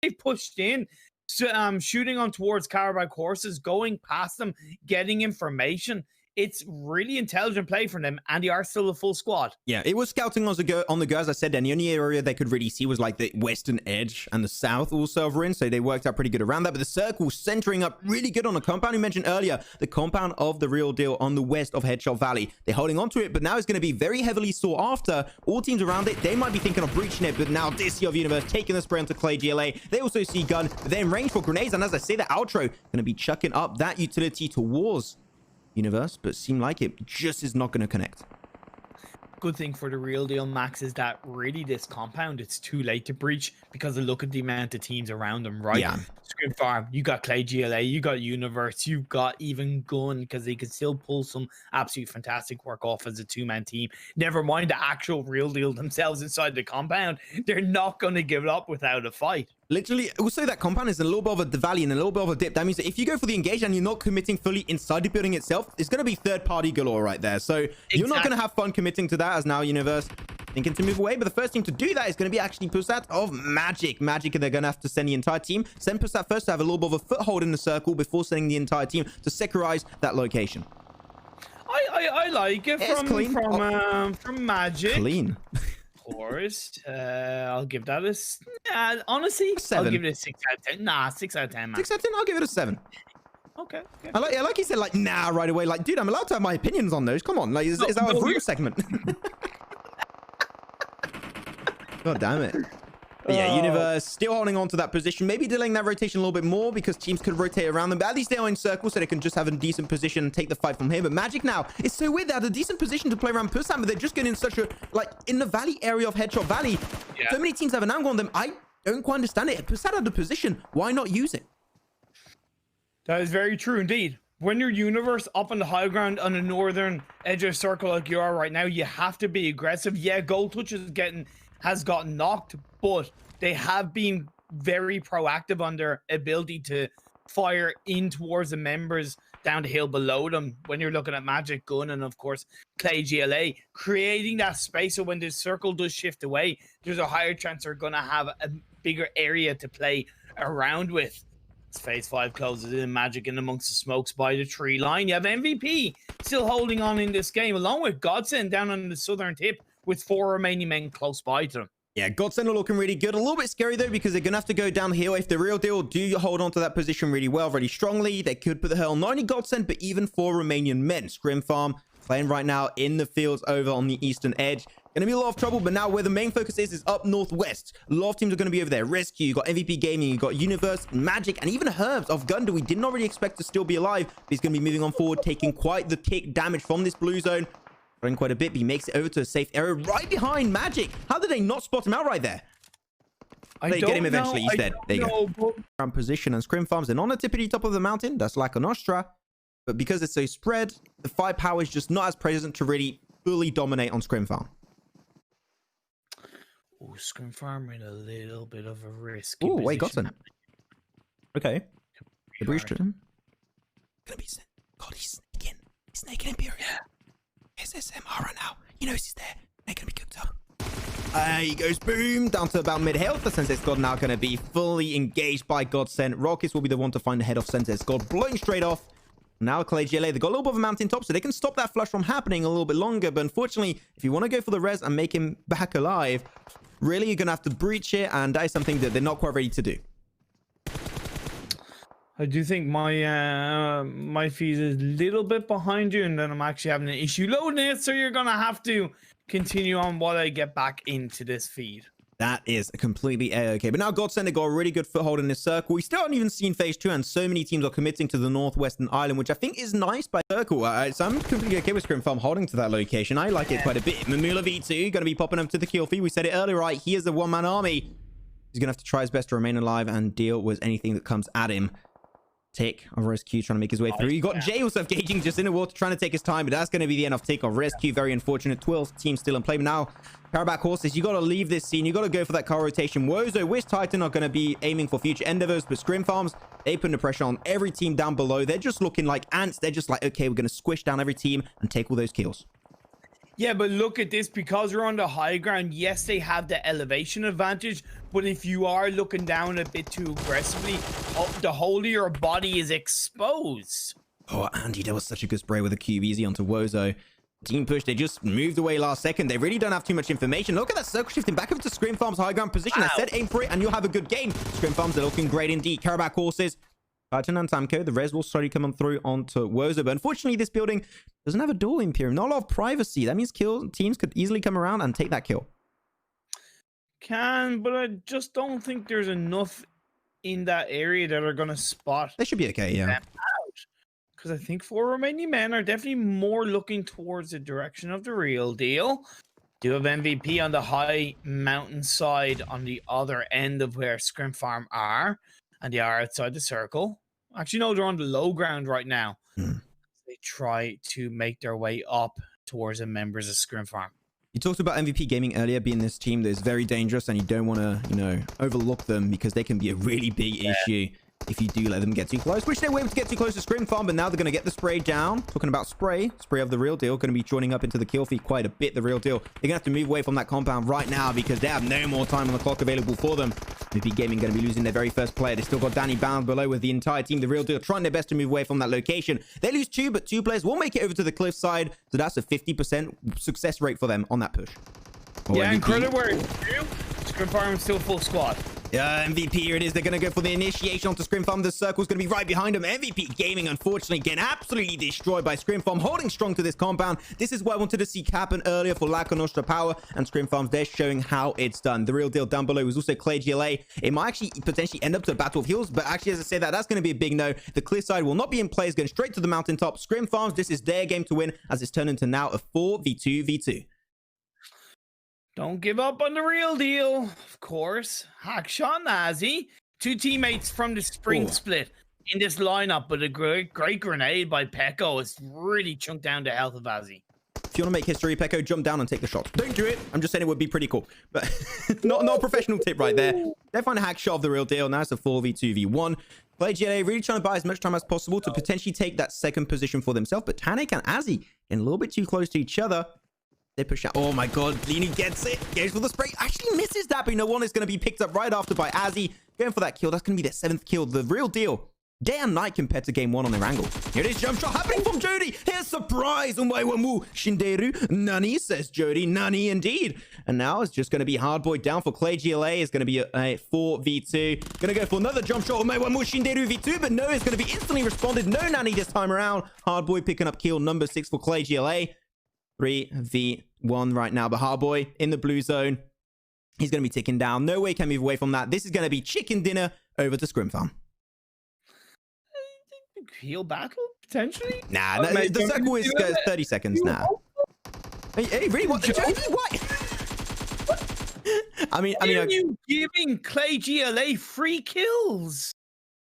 they pushed in, shooting on towards Carabao courses, going past them, getting information. It's really intelligent play from them, and they are still a full squad. Yeah, it was scouting on the go, as I said, and the only area they could really see was like the western edge and the south also of Rin, so they worked out pretty good around that. But the circle centering up really good on the compound you mentioned earlier, the compound of the real deal on the west of Headshot Valley. They're holding on to it, but now it's going to be very heavily sought after. All teams around it, they might be thinking of breaching it, but now this Sea of Universe taking the spray onto Clay GLA. They also see Gun, but they're in range for grenades, and as I say, the outro going to be chucking up that utility towards Universe, but seem like it just is not going to connect. Good thing for the real deal, Max, is that really this compound, it's too late to breach because of look at the amount of teams around them, right? Yeah. Scream Farm, you got Clay GLA, you got Universe, you got even Gun, because they could still pull some absolute fantastic work off as a two-man team. Never mind the actual real deal themselves inside the compound. They're not going to give it up without a fight. Literally, also that compound is a little bit of a valley and a little bit of a dip. That means that if you go for the engage and you're not committing fully inside the building itself, it's going to be third-party galore right there. So you're not going to have fun committing to that, as now Universe thinking to move away. But the first team to do that is going to be actually Pusat of Magic. Magic, and they're going to have to send the entire team. Send Pusat first to have a little bit of a foothold in the circle before sending the entire team to securize that location. I like it from Magic. Clean. Of course. I'll give that a honestly, 7. I'll give it a 6 out of 10. Nah, 6 out of 10, man. 6 out of 10, I'll give it a 7. Okay. I like he said, like, nah, right away. Like, dude, I'm allowed to have my opinions on those. Come on, like, is our room segment? God damn it. But yeah, Universe still holding on to that position, maybe delaying that rotation a little bit more because teams could rotate around them, but at least they're in circles so they can just have a decent position and take the fight from here. But Magic now, it's so weird. They had a decent position to play around Pusam, but they're just getting in such a, like, in the valley area of Headshot Valley. Yeah. So many teams have an angle on them. I don't quite understand it. Pusam had the position. Why not use it? That is very true indeed. When you're Universe up on the high ground on the northern edge of the circle like you are right now, you have to be aggressive. Yeah, Gold Touch has gotten knocked, but they have been very proactive on their ability to fire in towards the members down the hill below them. When you're looking at Magic, Gun, and of course Clay GLA, creating that space so when the circle does shift away, there's a higher chance they're going to have a bigger area to play around with. As phase 5 closes in, Magic in amongst the smokes by the tree line. You have MVP still holding on in this game, along with Godsend down on the southern tip with 4 remaining men close by to them. Yeah, Godsend are looking really good. A little bit scary, though, because they're going to have to go downhill. If the real deal do hold on to that position really well, really strongly, they could put the hell on not only Godsend, but even 4 Romanian men. Scrim Farm playing right now in the fields over on the eastern edge. Going to be a lot of trouble, but now where the main focus is up northwest. A lot of teams are going to be over there. Rescue, you got MVP Gaming, you got Universe, Magic, and even Herbs of Gunda. We did not really expect to still be alive, but he's going to be moving on forward, taking quite the kick damage from this blue zone. Running quite a bit, but he makes it over to a safe area right behind Magic. How did they not spot him out right there? They get him eventually. He's dead. There you go. Around position and Scrim Farms, and on the tippity top of the mountain, that's like a Nostra. But because it's so spread, the firepower is just not as present to really fully dominate on Scrim Farm. Oh, Scrim Farm in a little bit of a risk. Oh, wait, Godsend. Okay. The breach to him. Gonna be sent. God, he's snaking. He's snaking Imperial. Yeah. SMR right now. He knows he's there. They're gonna be cooked up. He goes boom down to about mid health. The Sensei Squad now gonna be fully engaged by Godsend. Rockets will be the one to find the head of Sensei Squad, blowing straight off. Now Clay GLA, they got a little bit of a mountain top, so they can stop that flush from happening a little bit longer. But unfortunately, if you want to go for the res and make him back alive, really you're gonna have to breach it, and that is something that they're not quite ready to do. I do think my feed is a little bit behind you, and then I'm actually having an issue loading it, so you're gonna have to continue on while I get back into this feed. That is completely okay. But now Godsend got a really good foothold in this circle. We still haven't even seen phase 2, and so many teams are committing to the northwestern island, which I think is nice by circle. So I'm completely okay with Scrim Farm holding to that location. I like it quite a bit. Mamula V2 going to be popping up to the kill feed. We said it earlier, right? He is a one-man army. He's going to have to try his best to remain alive and deal with anything that comes at him. Tick of Rescue trying to make his way through. You got Jay also engaging just in the water, trying to take his time, but that's going to be the end of Tick of Rescue. Very unfortunate. 12 teams still in play. But now, Paraback Horses, you got to leave this scene. You got to go for that car rotation. Wozo, Wish Titan are going to be aiming for future endeavors, but Scrim Farms, they put the pressure on every team down below. They're just looking like ants. They're just like, okay, we're going to squish down every team and take all those kills. Yeah, but look at this, because we're on the high ground. Yes, they have the elevation advantage, But if you are looking down a bit too aggressively, the whole of your body is exposed. Oh, Andy, that was such a good spray with a cube easy onto Wozo. Team push, they just moved away last second. They really don't have too much information. Look at that circle shifting back over to Scrim Farm's high ground position. Wow. I said aim for it and you'll have a good game. Scrim Farms are looking great indeed. Care about courses. Titan and Pmco, the res will slowly come on through onto Wozo. But unfortunately, this building doesn't have a door Imperium. Not a lot of privacy. That means teams could easily come around and take that kill. But I just don't think there's enough in that area that are going to spot. They should be okay, yeah. Because I think 4 Romanian men are definitely more looking towards the direction of the real deal. Do have MVP on the high mountain side on the other end of where Scrim Farm are. And they are outside the circle. Actually, no, they're on the low ground right now. They try to make their way up towards the members of Scrim Farm. You talked about MVP Gaming earlier being this team that is very dangerous and you don't want to, you know, overlook them because they can be a really big issue if you do let them get too close, which they were able to get too close to Scrim Farm, but now they're going to get the spray down. Talking about spray of the real deal, going to be joining up into the kill feed quite a bit, the real deal. They're going to have to move away from that compound right now because they have no more time on the clock available for them. MVP Gaming going to be losing their very first player. They still got Danny bound below with the entire team, the real deal, trying their best to move away from that location. They lose 2, but 2 players will make it over to the cliff side, so that's a 50% success rate for them on that push. Oh, yeah, and credit where it's due. Scrim Farm is still full squad. Yeah, MVP, here it is. They're going to go for the initiation onto Scrim Farm. The circle's going to be right behind them. MVP Gaming, unfortunately, getting absolutely destroyed by Scrim Farm, holding strong to this compound. This is what I wanted to see happen earlier for Lack of Nostra Power and Scrim Farms. They're showing how it's done. The real deal down below was also Clay GLA. It might actually potentially end up to a battle of heals, but actually, as I say that, that's going to be a big no. The clear side will not be in play. It's going straight to the mountaintop. Scrim Farms, this is their game to win as it's turned into now a 4v2v2. Don't give up on the real deal, of course. Hackshot Nazi, 2 teammates from the spring split in this lineup, but a great grenade by Pecco has really chunked down the health of Azzy. If you want to make history, Pecco, jump down and take the shot. Don't do it. I'm just saying it would be pretty cool. But not a professional tip right there. They find a hack shot of the real deal. Now it's a 4v2v1. Play GLA really trying to buy as much time as possible to potentially take that second position for themselves. But Tanik and Azzy getting a little bit too close to each other. They push out. Oh my god, Lini gets it. Goes for the spray. Actually misses that, but no one is going to be picked up right after by Azzy. Going for that kill. That's going to be their 7th kill. The real deal. Day and night compared to game 1 on their angle. Here it is, jump shot happening from Jody. Here's surprise. Umwaiwamu Shinderu. Nani, says Jody. Nani indeed. And now it's just going to be Hardboy down for Clay GLA. It's going to be a 4v2. Going to go for another jump shot. Umwaiwamu Shinderu v2, but no, it's going to be instantly responded. No Nani this time around. Hardboy picking up kill number 6 for Clay GLA. 3v1 right now, but Hardboy in the blue zone. He's going to be ticking down. No way can move away from that. This is going to be chicken dinner over to Scrim Farm. Heal battle, potentially? Nah, the circle is 30 seconds now. Hey, really? What? I mean, are you giving Clay GLA free kills?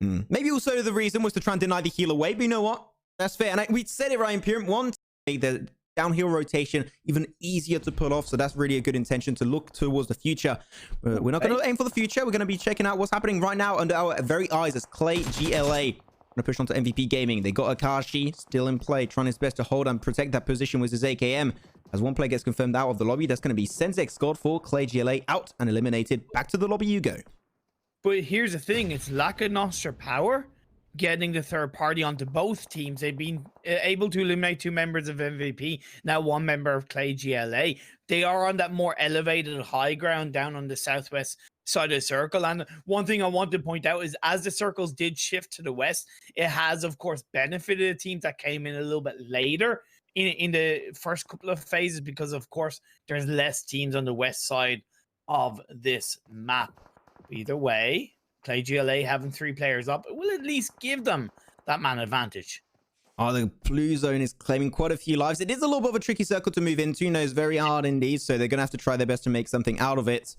Maybe also the reason was to try and deny the heal away, but you know what? That's fair. And we said it right in Imperium 1, the downhill rotation even easier to pull off, so that's really a good intention to look towards the future. We're not going to aim for the future. We're going to be checking out what's happening right now under our very eyes as Clay GLA going to push on to MVP Gaming. They got Akashi still in play, trying his best to hold and protect that position with his AKM. As one player gets confirmed out of the lobby, that's going to be Senzek Scott for Clay GLA out and eliminated. Back to the lobby you go. But here's the thing, it's lack of Nostra Power getting the third party onto both teams. They've been able to eliminate 2 members of MVP, now 1 member of Clay GLA. They are on that more elevated high ground down on the southwest side of the circle. And one thing I want to point out is as the circles did shift to the west, it has, of course, benefited the teams that came in a little bit later in the first couple of phases because, of course, there's less teams on the west side of this map. Either way, Clay GLA having 3 players up, it will at least give them that man advantage. Oh, the blue zone is claiming quite a few lives. It is a little bit of a tricky circle to move into. You know, it's very hard indeed, so they're going to have to try their best to make something out of it.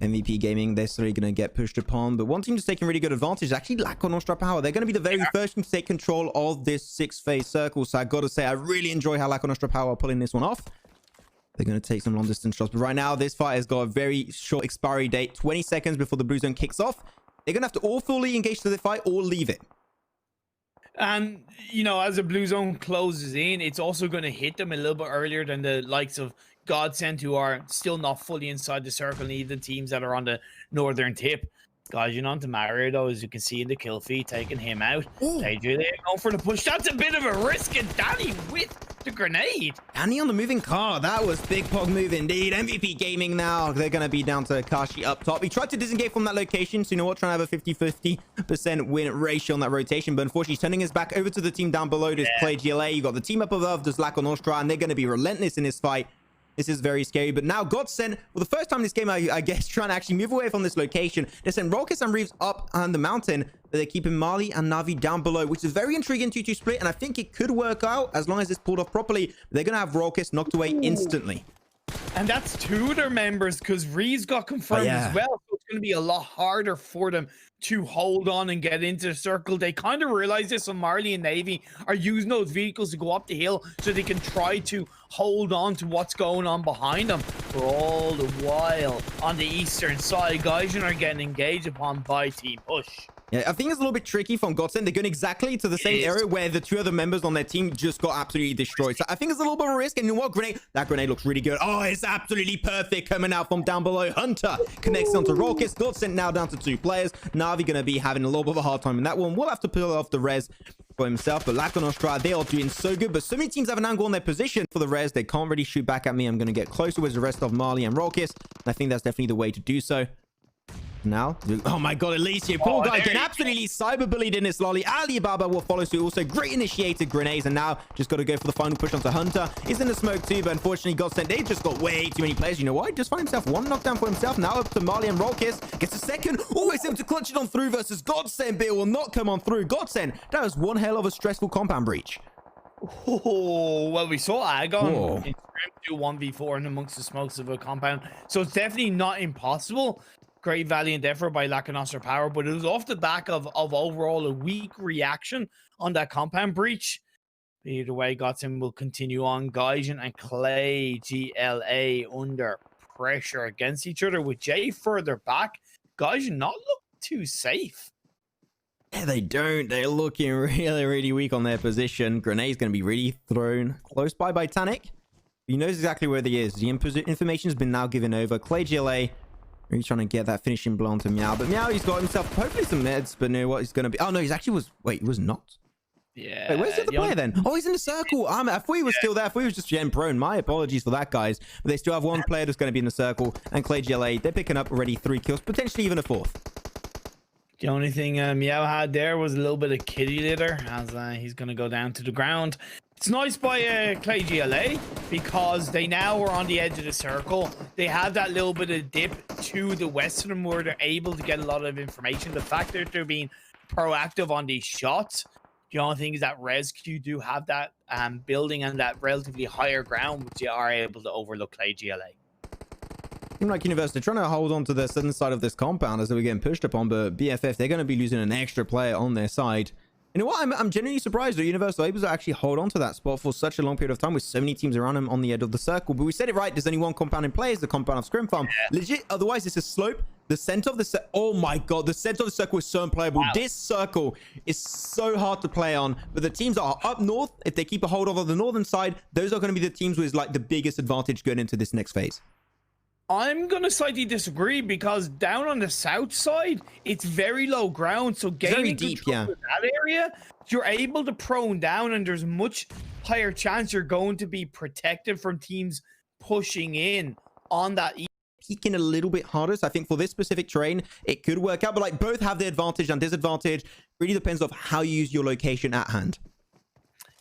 MVP Gaming, they're slowly going to get pushed upon, but one team just taking really good advantage is actually Lack of Nostra Power. They're going to be the very first team to take control of this 6-phase circle, so I got to say, I really enjoy how Lack of Nostra Power are pulling this one off. They're going to take some long-distance shots, but right now, this fight has got a very short expiry date, 20 seconds before the blue zone kicks off. They're going to have to all fully engage to the fight or leave it. And, you know, as the blue zone closes in, it's also going to hit them a little bit earlier than the likes of Godsend, who are still not fully inside the circle, and even teams that are on the northern tip. Guys, on to Mario, though, as you can see in the kill feed, taking him out. They do, they're going for the push. That's a bit of a risk, and Danny with the grenade. Danny on the moving car. That was big Pog move indeed. MVP Gaming now. They're going to be down to Kashi up top. He tried to disengage from that location, so you know what? Trying to have a 50-50% win ratio on that rotation, but unfortunately, he's turning his back over to the team down below. There's Play GLA. You got the team up above. There's Lack on Nostra, and they're going to be relentless in this fight. This is very scary, but now Godsend, for the first time in this game, I guess, trying to actually move away from this location. They send Rockets and Reeves up on the mountain, but they're keeping Marley and Navi down below, which is very intriguing 2-2 split, and I think it could work out as long as it's pulled off properly. They're going to have Rockets knocked away instantly. And that's two of their members, because Reeves got confirmed as well. So it's going to be a lot harder for them to hold on and get into the circle. They kind of realize this when Marley and Navy are using those vehicles to go up the hill so they can try to hold on to what's going on behind them. For all the while, on the eastern side, Gaijin are getting engaged upon by Team Push. Yeah, I think it's a little bit tricky from Godsend. They're going exactly to the same area where the two other members on their team just got absolutely destroyed. So I think it's a little bit of a risk. And you know what? Grenade. That grenade looks really good. Oh, it's absolutely perfect coming out from down below. Hunter connects onto Raucus. Godsend now down to 2 players. Navi going to be having a little bit of a hard time in that one. We'll have to pull off the res for himself. But Lack on Nostra, they are doing so good. But so many teams have an angle on their position for the res. They can't really shoot back at me. I'm going to get closer with the rest of Marley and Raucus. And I think that's definitely the way to do so. Now, oh my god, Alicia, poor guy getting absolutely cyberbullied in this lolly. Alibaba will follow suit. Also, great initiated grenades, and now just got to go for the final push onto Hunter. He's in the smoke too, but unfortunately, Godsend, they just got way too many players. You know what? Just find himself one knockdown for himself. Now up to Marley and Rolkis. Gets a second. Always able to clutch it on through versus Godsend, but it will not come on through. Godsend, that was one hell of a stressful compound breach. Oh, well, we saw Agon in do 1v4 in amongst the smokes of a compound, so it's definitely not impossible. Great valiant effort by Laconostra Power, but it was off the back of overall a weak reaction on that compound breach. Either way, Godsend will continue on. Gaijin and Clay GLA under pressure against each other with Jay further back. Gaijin not look too safe. Yeah, they don't. They're looking really, really weak on their position. Grenade's going to be really thrown close by Tanic. He knows exactly where he is. The information has been now given over. Clay GLA really trying to get that finishing blow onto Meow. But Meow, he's got himself hopefully some meds, but no, what he's going to be... Oh, no, he's actually was... Wait, he was not? Yeah. Wait, where's the other player then? Oh, he's in the circle. I thought he was still there. I thought he was just gen prone. My apologies for that, guys. But they still have one player that's going to be in the circle. And Clay GLA, they're picking up already 3 kills, potentially even a 4th. The only thing Meow had there was a little bit of kitty litter as he's going to go down to the ground. It's nice by Clay GLA because they now are on the edge of the circle. They have that little bit of dip to the west of them where they're able to get a lot of information. The fact that they're being proactive on these shots, the only thing is that ResQ do have that building and that relatively higher ground, which they are able to overlook Clay GLA. Like University, trying to hold on to the southern side of this compound as they were getting pushed upon, but BFF, they're going to be losing an extra player on their side. You know what? I'm genuinely surprised that Universal able to actually hold on to that spot for such a long period of time with so many teams around them on the edge of the circle. But we said it right. There's only one compound in play. It's the compound of Scrim Farm. Yeah. Legit. Otherwise, it's a slope. The center of the oh my god, the center of the circle is so unplayable. Wow. This circle is so hard to play on. But the teams that are up north, if they keep a hold of the northern side, those are going to be the teams with like the biggest advantage going into this next phase. I'm going to slightly disagree because down on the south side, it's very low ground. So gaining deep, control of that area, you're able to prone down and there's much higher chance you're going to be protected from teams pushing in on that. Peeking a little bit harder. So I think for this specific terrain, it could work out. But like both have the advantage and disadvantage. Really depends on how you use your location at hand.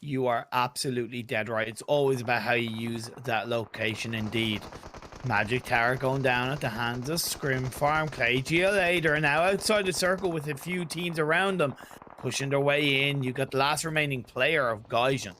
You are absolutely dead right. It's always about how you use that location indeed. Magic Tower going down at the hands of Scrim Farm. Clay GLA, they're now outside the circle with a few teams around them, pushing their way in. You got the last remaining player of Gaijin.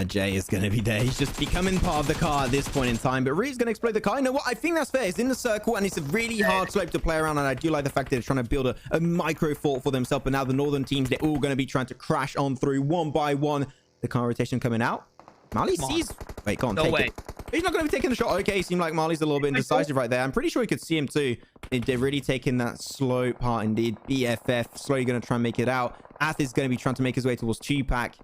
Jay is going to be there. He's just becoming part of the car at this point in time. But Ree's going to exploit the car. You know what? I think that's fair. It's in the circle, and it's a really hard slope to play around. And I do like the fact that they're trying to build a micro fort for themselves. But now the northern teams, they're all going to be trying to crash on through one by one. The car rotation coming out. Marley sees... Wait, go on, take it. He's not going to be taking the shot. Okay, seemed like Marley's a little bit indecisive right there. I'm pretty sure he could see him too. They're really taking that slow part indeed. BFF slowly going to try and make it out. Ath is going to be trying to make his way towards 2-pack.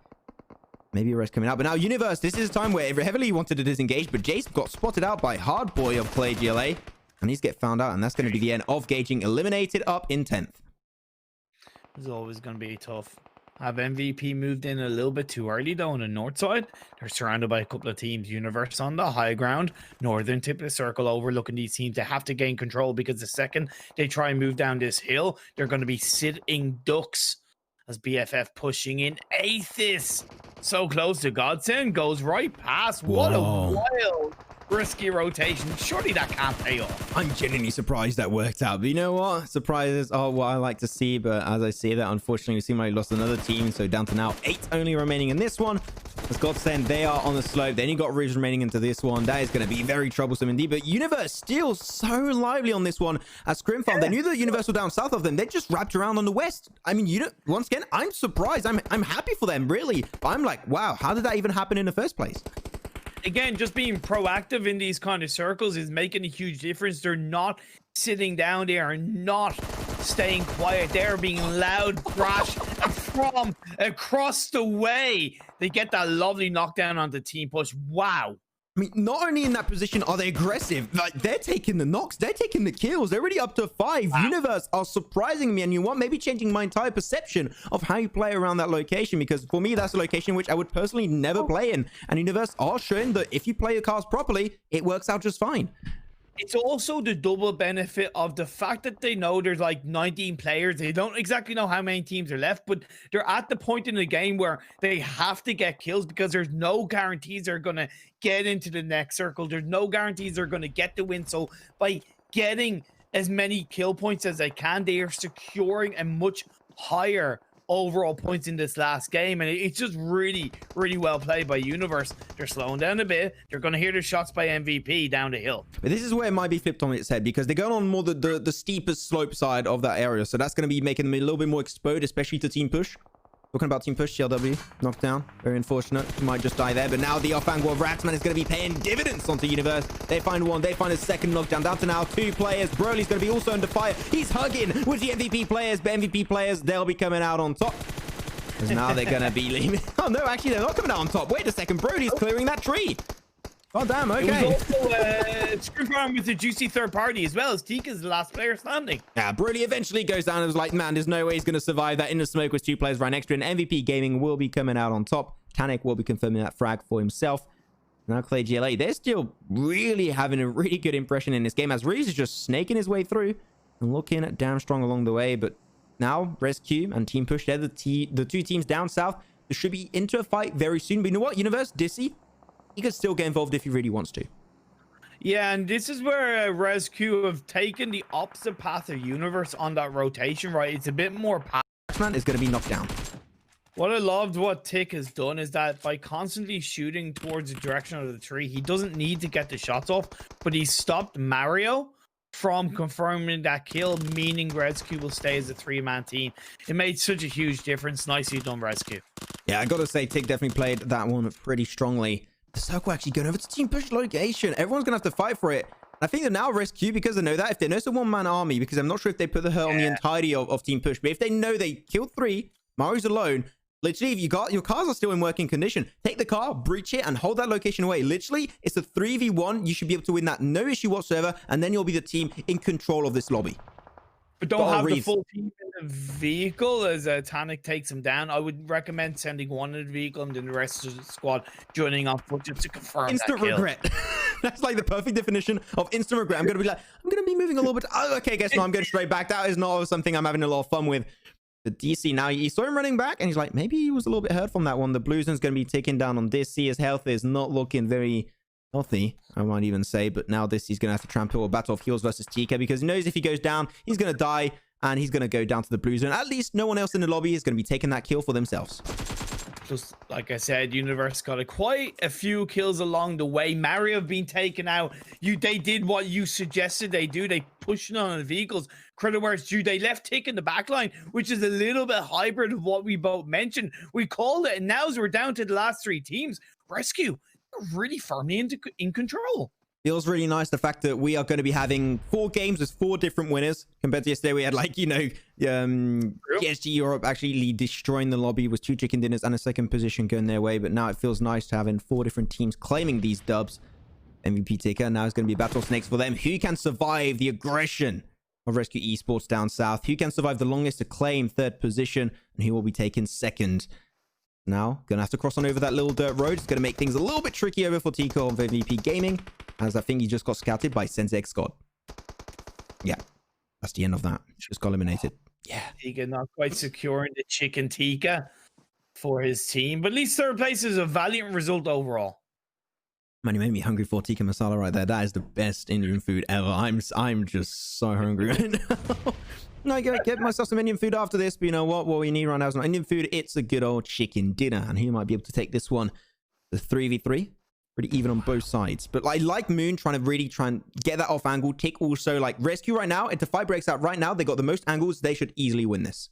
Maybe a rest coming out. But now Universe, this is a time where heavily wanted to disengage, but Jace got spotted out by Hardboy of Play GLA. And he's get found out, and that's going to be the end of Gauging. Eliminated up in 10th. It's always going to be tough. Have MVP moved in a little bit too early, though, on the north side. They're surrounded by a couple of teams. Universe on the high ground. Northern tip of the circle overlooking these teams. They have to gain control because the second they try and move down this hill, they're going to be sitting ducks as BFF pushing in. Aethys, so close to Godsend, goes right past. What a wild, risky rotation. Surely that can't pay off. I'm genuinely surprised that worked out. But you know what? Surprises are what I like to see. But as I say that, unfortunately, we seem like we lost another team. So down to now 8 only remaining in this one. As Godsend, they are on the slope. Then you got Ridge remaining into this one. That is going to be very troublesome indeed. But Universe still so lively on this one. As Scrimfarm, they knew the Universe were down south of them. They just wrapped around on the west. I mean, once again, I'm surprised. I'm happy for them, really. But I'm like, wow, how did that even happen in the first place? Again, just being proactive in these kind of circles is making a huge difference. They're not sitting down there and not staying quiet. They're being loud, brash, and from across the way. They get that lovely knockdown on the team push. Wow. I mean, not only in that position are they aggressive, like they're taking the knocks, they're taking the kills. They're already up to 5. Wow. Universe are surprising me, and you want maybe changing my entire perception of how you play around that location, because for me, that's a location which I would personally never play in. And Universe are showing that if you play your cards properly, it works out just fine. It's also the double benefit of the fact that they know there's like 19 players. They don't exactly know how many teams are left, but they're at the point in the game where they have to get kills because there's no guarantees they're going to get into the next circle. There's no guarantees they're going to get the win. So by getting as many kill points as they can, they are securing a much higher overall points in this last game, and it's just really well played by Universe. They're slowing down a bit. They're going to hear the shots by MVP down the hill, but this is where it might be flipped on its head, because they're going on more the steepest slope side of that area, so that's going to be making them a little bit more exposed, especially to team push. Talking about team push, CLW knocked down. Very unfortunate. He might just die there. But now the off-angle of Ratsman is going to be paying dividends onto Universe. They find one. They find a second knockdown. Down to now 2 players. Broly's going to be also under fire. He's hugging with the MVP players. But MVP players, they'll be coming out on top. Because now they're going to be leaving. Oh, no, actually, they're not coming out on top. Wait a second. Broly's clearing that tree. Oh, damn, okay. It was also Scrimfarm with a juicy third party as well, as Tika's the last player standing. Yeah, Broly eventually goes down and was like, man, there's no way he's going to survive that in the smoke with 2 players right next to him. MVP Gaming will be coming out on top. Tanik will be confirming that frag for himself. Now Clay GLA, they're still really having a really good impression in this game, as Reese is just snaking his way through and looking damn strong along the way. But now Rescue and Team Push, they're the 2 teams down south. They should be into a fight very soon. But you know what, Universe, Dissy, he could still get involved if he really wants to. Yeah, and this is where Rescue have taken the opposite path of Universe on that rotation, right? It's a bit more man is going to be knocked down. What I loved what Tick has done is that by constantly shooting towards the direction of the tree, he doesn't need to get the shots off, but he stopped Mario from confirming that kill, meaning Rescue will stay as a 3-man team. It made such a huge difference. Nicely done, Rescue. Yeah, I got to say, Tick definitely played that one pretty strongly. The circle actually going over to team push location. Everyone's gonna have to fight for it. I think they're now Rescue, because they know that if they know it's a 1-man army, because I'm not sure if they put the hurt on the entirety of team push, but if they know they killed 3, Mario's alone, literally, if you got your cars are still in working condition, take the car, breach it, and hold that location away. Literally, it's a 3v1. You should be able to win that, no issue whatsoever, and then you'll be the team in control of this lobby. But don't have the full team in the vehicle as Tanik takes him down. I would recommend sending one in the vehicle and then the rest of the squad joining up just to confirm instant that kill. Regret. That's like the perfect definition of instant regret. I'm going to be like, I'm going to be moving a little bit. Oh, okay, guess no, I'm going straight back. That is not something I'm having a lot of fun with. The DC now, he saw him running back and he's like, maybe he was a little bit hurt from that one. The Blueson's going to be taking down on DC. His health is not looking very healthy, I might even say. But now this, he's going to have to try and put a battle of heals versus TK, because he knows if he goes down, he's going to die. And he's going to go down to the blue zone. At least no one else in the lobby is going to be taking that kill for themselves. Just like I said, Universe got quite a few kills along the way. Mario have been taken out. They did what you suggested they do. They pushed on the vehicles. Credit where it's due. They left Tick in the back line, which is a little bit hybrid of what we both mentioned. We called it, and now as we're down to the last 3 teams, Rescue are really firmly in control. Feels really nice, the fact that we are going to be having 4 games with 4 different winners. Compared to yesterday, we had, like, you know, PSG Europe actually destroying the lobby with 2 chicken dinners and a second position going their way. But now it feels nice to having 4 different teams claiming these dubs. MVP ticker. Now it's going to be battle snakes for them. Who can survive the aggression of Rescue Esports down south? Who can survive the longest to claim 3rd position? And who will be taking 2nd? Now, gonna have to cross on over that little dirt road. It's gonna make things a little bit tricky over for Tico of MVP Gaming, as I think he just got scouted by Sensei God. Yeah, that's the end of that. Just got eliminated. Yeah. Tiga not quite securing the chicken tikka for his team, but at least 3rd place is a valiant result overall. Man, you made me hungry for tikka masala right there. That is the best Indian food ever. I'm just so hungry right now. No, I get myself some Indian food after this, but you know what we need right now is not Indian food. It's a good old chicken dinner, and he might be able to take this one. The 3v3, pretty even on both sides. But I like Moon trying to get that off angle. Tick also, like, Rescue right now. If the fight breaks out right now, they got the most angles. They should easily win this.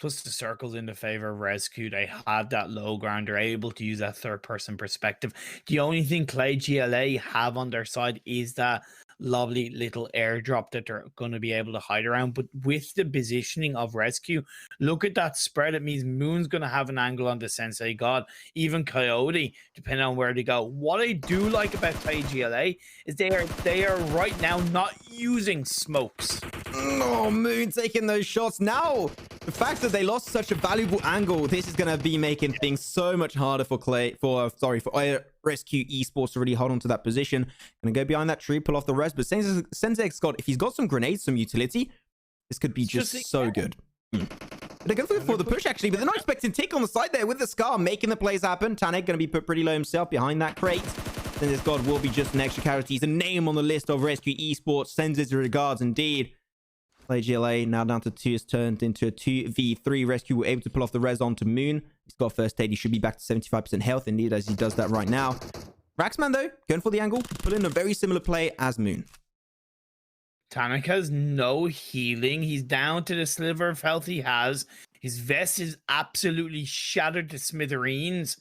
Plus the circles in the favor of Rescue. They have that low ground. They're able to use that 3rd person perspective. The only thing Clay GLA have on their side is that lovely little airdrop that they're going to be able to hide around. But with the positioning of Rescue, look at that spread. It means Moon's going to have an angle on the Sensei God, even Coyote, depending on where they go. What I do like about Play GLA is they are right now not using smokes. Oh, Moon taking those shots. Now, the fact that they lost such a valuable angle, this is going to be making things so much harder for Rescue Esports to really hold on to that position. Gonna go behind that tree, pull off the rest. But Sensei Scott, if he's got some grenades, some utility, this could be just so good. They're going for the push, actually, but they're not expecting Tick on the side there with the Scar, making the plays happen. Tanik going to be put pretty low himself behind that crate. Sensei Scott will be just an extra character. He's a name on the list of Rescue Esports. Sends his regards indeed. Play GLA now down to 2 is turned into a 2v3. Rescue were able to pull off the res onto Moon. He's got first aid. He should be back to 75% health indeed, as he does that right now. Raxman, though, going for the angle, put in a very similar play as Moon. Tanik has no healing. He's down to the sliver of health he has. His vest is absolutely shattered to smithereens.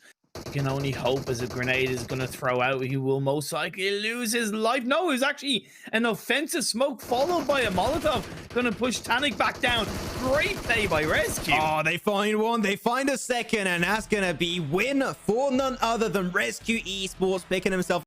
You can only hope as a grenade is going to throw out, he will most likely lose his life. No, it's actually an offensive smoke followed by a Molotov. Going to push Tanik back down. Great play by Rescue. Oh, they find one. They find a second, and that's going to be win for none other than Rescue Esports, picking himself